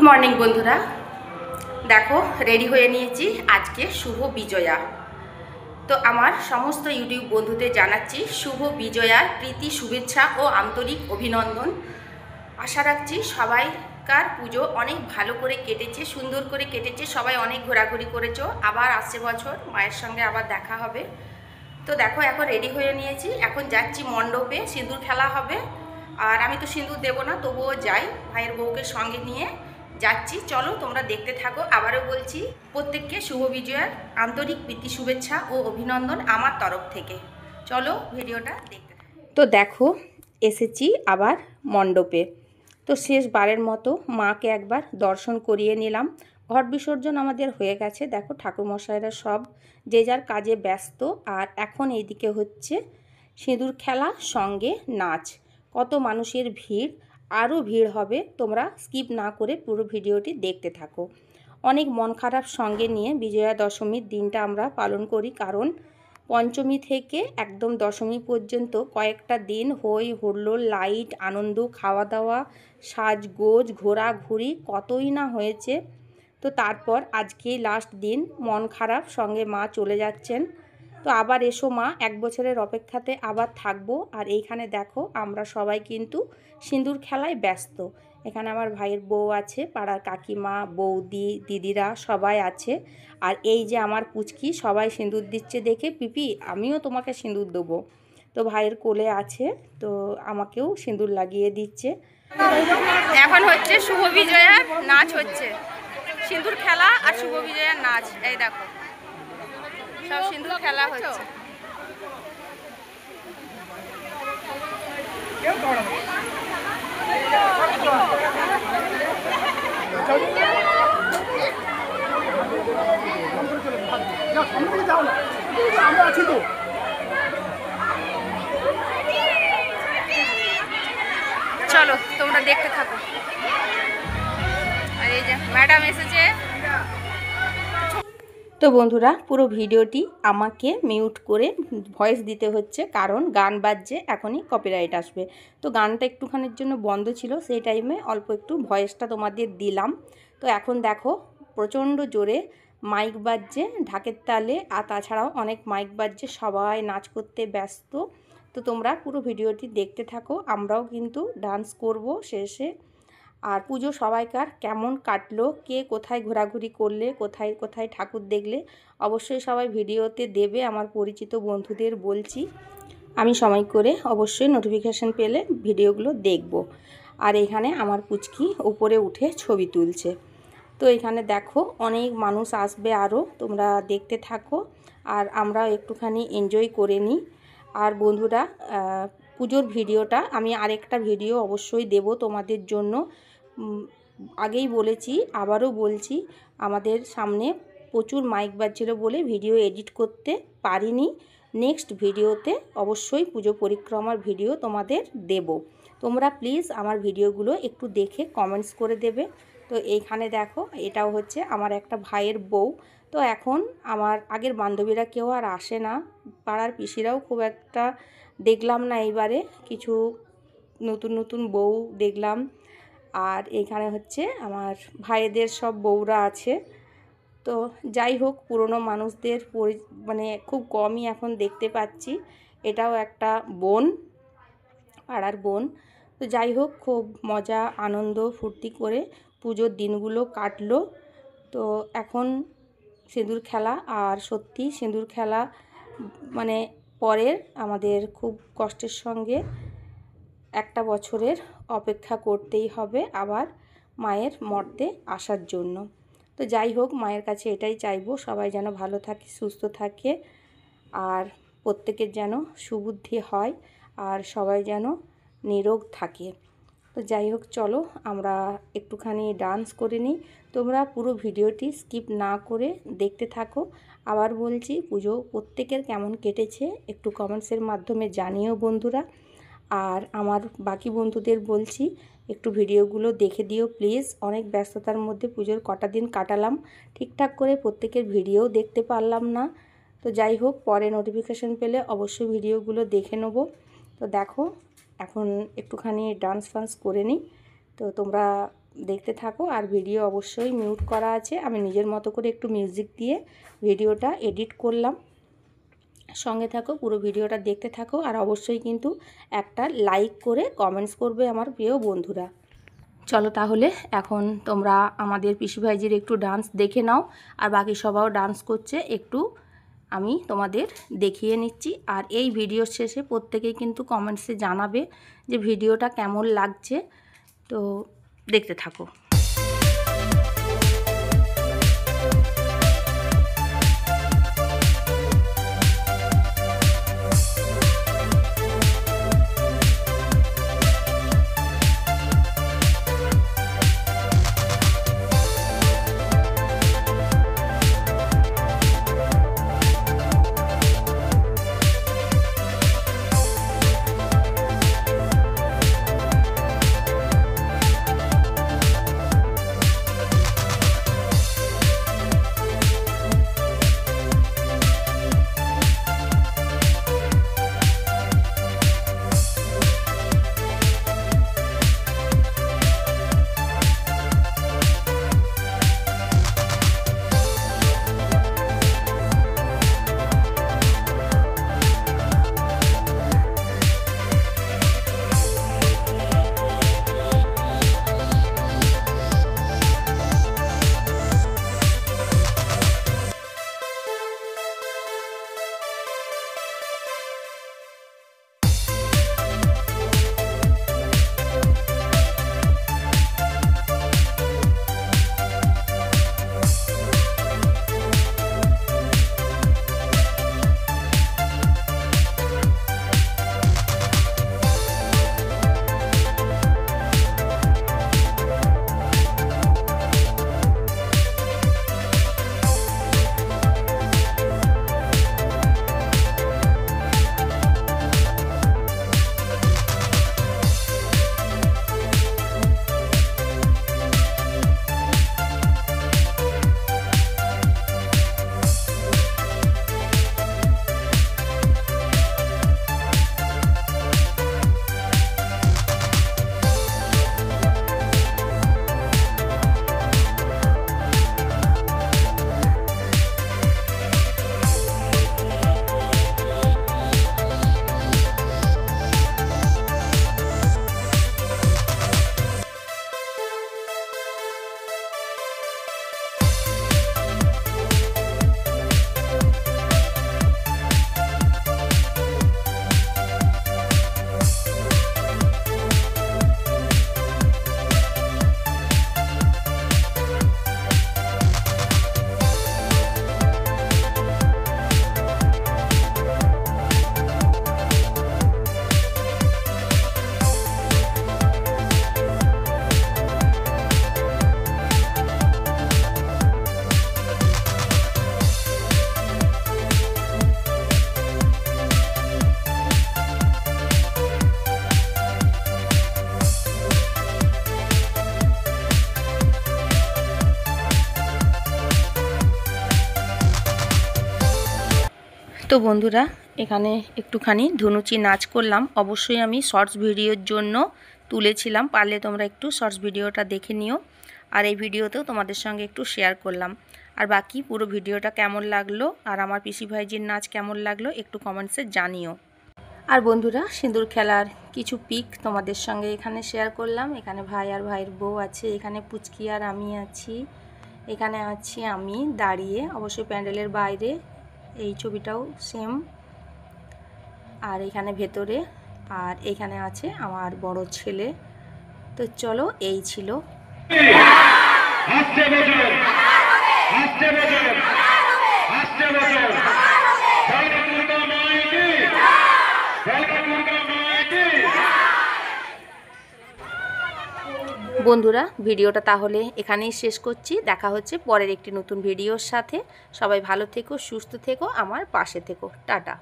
Morning বন্ধুরা, দেখো ready হয়ে নিয়েছি। আজকে শুভ বিজয়া। তো আমার সমস্ত ইউটিউব বন্ধুদের জানাচ্ছি শুভ বিজয়ার প্রীতি, শুভেচ্ছা ও আন্তরিক অভিনন্দন। আশা রাখছি সবাইকার পুজো অনেক ভালো করে কেটেছে, সুন্দর করে কেটেছে। সবাই অনেক ঘোরাঘুরি করেছো। আবার আসছে বছর মায়ের সঙ্গে আবার দেখা হবে। তো দেখো এখন রেডি হয়ে নিয়েছি, এখন যাচ্ছি মণ্ডপে, সিঁদুর খেলা হবে। আর আমি তো সিঁদুর দেবো না, তবুও যাই, ভাইয়ের বউকে সঙ্গে নিয়ে যাচ্ছি। চলো তোমরা দেখতে থাকো। আবারও বলছি, প্রত্যেককে শুভ বিজয়ার আন্তরিক প্রীতি, শুভেচ্ছা ও অভিনন্দন আমার তরফ থেকে। চলো ভিডিওটা দেখতে থাকো। তো দেখো এসেছি আবার মণ্ডপে। তো শেষবারের মতো মাকে একবার দর্শন করিয়ে নিলাম। ঘট বিসর্জন আমাদের হয়ে গেছে। দেখো ঠাকুরমশাইরা সব যে যার কাজে ব্যস্ত। আর এখন এইদিকে হচ্ছে সিঁদুর খেলা সঙ্গে নাচ। কত মানুষের ভিড়, আরও ভিড় হবে। তোমরা স্কিপ না করে পুরো ভিডিওটি দেখতে থাকো। অনেক মন খারাপ সঙ্গে নিয়ে বিজয়া দশমীর দিনটা আমরা পালন করি, কারণ পঞ্চমী থেকে একদম দশমী পর্যন্ত কয়েকটা দিন হই হুল্লোড়, লাইট, আনন্দ, খাওয়া দাওয়া, সাজগোজ, ঘোরাঘুরি কতই না হয়েছে। তো তারপর আজকেই লাস্ট দিন, মন খারাপ, সঙ্গে মা চলে যাচ্ছেন। তো আবার এসো মা, 1 বছরের অপেক্ষাতে আবার থাকবো। আর এইখানে দেখো আমরা সবাই কিন্তু সিঁদুর খেলায় ব্যস্ত। এখানে আমার ভাইয়ের বউ আছে, পাড়ার কাকিমা, বৌদি, দিদিরা সবাই আছে। আর এই যে আমার পুচকি, সবাই সিঁদুর দিচ্ছে দেখে পিপি আমিও তোমাকে সিঁদুর দেবো। তো ভাইয়ের কোলে আছে, তো আমাকেও সিঁদুর লাগিয়ে দিচ্ছে। এখন হচ্ছে শুভ বিজয়ার নাচ হচ্ছে, সিঁদুর খেলা আর শুভ বিজয়ার নাচ। এই দেখো সব সিঁদুর খেলা হচ্ছে। চলো তোমরা দেখতে থাকো। আর এই যে ম্যাডাম এসেছে। তো বন্ধুরা, পুরো ভিডিওটি আমাকে মিউট করে ভয়েস দিতে হচ্ছে, কারণ গান বাজছে, এখনই কপিরাইট আসবে। তো গানটা একটুখানির জন্য বন্ধ ছিল, সেই টাইমে অল্প একটু ভয়েসটা তোমাদের দিলাম। তো এখন দেখো প্রচণ্ড জোরে মাইক বাজছে ঢাকের তালে, আর তাছাড়াও অনেক মাইক বাজছে, সবাই নাচ করতে ব্যস্ত। তো তোমরা পুরো ভিডিওটি দেখতে থাকো। আমরাও কিন্তু ডান্স করব শেষে। আর পুজো সবাইকার কেমন কাটলো, কে কোথায় ঘোরাঘুরি করলে, কোথায় কোথায় ঠাকুর দেখলে, অবশ্যই সবাই ভিডিওতে দেবে। আমার পরিচিত বন্ধুদের বলছি, আমি সময় করে অবশ্যই নোটিফিকেশান পেলে ভিডিওগুলো দেখব। আর এখানে আমার পুচকি উপরে উঠে ছবি তুলছে। তো এখানে দেখো অনেক মানুষ আসবে আরও, তোমরা দেখতে থাকো। আর আমরা একটুখানি এনজয় করে নিই। আর বন্ধুরা, পুজোর ভিডিওটা আমি আরেকটা ভিডিও অবশ্যই দেব তোমাদের জন্য। আগেই বলেছি, আবারও বলছি, আমাদের সামনে প্রচুর মাইক বাজছিল বলে ভিডিও এডিট করতে পারিনি। নেক্সট ভিডিওতে অবশ্যই পুজো পরিক্রমার ভিডিও তোমাদের দেব। তোমরা প্লিজ আমার ভিডিওগুলো একটু দেখে কমেন্টস করে দেবে। তো এইখানে দেখো এটাও হচ্ছে আমার একটা ভাইয়ের বউ। তো এখন আমার আগের বান্ধবীরা কেউ আর আসে না, পাড়ার পিসিরাও খুব একটা দেখলাম না এইবারে, কিছু নতুন নতুন বউ দেখলাম। আর এইখানে হচ্ছে আমার ভাইদের সব বউরা আছে। তো যাই হোক, পুরনো মানুষদের মানে খুব কমই এখন দেখতে পাচ্ছি। এটাও একটা বোন, পাড়ার বোন। তো যাই হোক, খুব মজা আনন্দ ফুর্তি করে পুজোর দিনগুলো কাটলো। তো এখন সিঁদুর খেলা, আর সত্যি সিঁদুর খেলা মানে পরের আমাদের খুব কষ্টের সঙ্গে 1 বছরের অপেক্ষা করতেই হবে আবার মায়ের মর্তে আসার জন্য। তো যাই হোক, মায়ের কাছে এটাই চাইবো, সবাই যেন ভালো থাকে, সুস্থ থাকে, আর প্রত্যেকের যেন সুবুদ্ধি হয়, আর সবাই যেন নিরোগ থাকে। তো যাই হোক, চলো আমরা একটুখানি ডান্স করে নিই। তোমরা পুরো ভিডিওটি স্কিপ না করে দেখতে থাকো। আবার বলছি, পুজো প্রত্যেকের কেমন কেটেছে একটু কমেন্টসের মাধ্যমে জানিও বন্ধুরা। আর আমার বাকি বন্ধুদের বলছি, একটু ভিডিওগুলো দেখে দিও প্লিজ। অনেক ব্যস্ততার মধ্যে পুজোর কটা দিন কাটালাম, ঠিকঠাক করে প্রত্যেকের ভিডিও দেখতে পারলাম না। তো যাই হোক, পরে নোটিফিকেশান পেলে অবশ্যই ভিডিওগুলো দেখে নেব। তো দেখো এখন একটুখানি ডান্স ফান্স করে নিই। তো তোমরা দেখতে থাকো। আর ভিডিও অবশ্যই মিউট করা আছে, আমি নিজের মতো করে একটু মিউজিক দিয়ে ভিডিওটা এডিট করলাম। সঙ্গে থাকো, পুরো ভিডিওটা দেখতে থাকো। আর অবশ্যই কিন্তু একটা লাইক করে কমেন্টস করবে আমার প্রিয় বন্ধুরা। চলো তাহলে এখন তোমরা আমাদের পিসি ভাইজির একটু ডান্স দেখে নাও। আর বাকি সবাও ডান্স করছে, একটু আমি তোমাদের দেখিয়ে নিচ্ছি। আর এই ভিডিওর শেষে প্রত্যেকেই কিন্তু কমেন্টসে জানাবে যে ভিডিওটা কেমন লাগছে। তো দেখতে থাকো। তো বন্ধুরা, এখানে একটুখানি ধুনুচি নাচ করলাম। অবশ্যই আমি শর্টস ভিডিওর জন্য তুলেছিলাম, পারলে তোমরা একটু শর্টস ভিডিওটা দেখে নিও। আর এই ভিডিওতেও তোমাদের সঙ্গে একটু শেয়ার করলাম। আর বাকি পুরো ভিডিওটা কেমন লাগলো আর আমার পিসি ভাইজির নাচ কেমন লাগলো একটু কমেন্টসে জানিও। আর বন্ধুরা, সিঁদুর খেলার কিছু পিক তোমাদের সঙ্গে এখানে শেয়ার করলাম। এখানে ভাই আর ভাইয়ের বউ আছে, এখানে পুচকি আর আমি আছি, এখানে আছি আমি দাঁড়িয়ে অবশ্যই প্যান্ডেলের বাইরে। এই ছবিটাও সেম। আর এখানে ভেতরে, আর এখানে আছে আমার বড় ছেলে। তো চলো, এই ছিল। বন্ধুরা, ভিডিওটা তাহলে এখানেই শেষ করছি। দেখা হচ্ছে পরের একটি নতুন ভিডিওর সাথে। সবাই ভালো থেকো, সুস্থ থেকো, আমার পাশে থেকো। টাটা।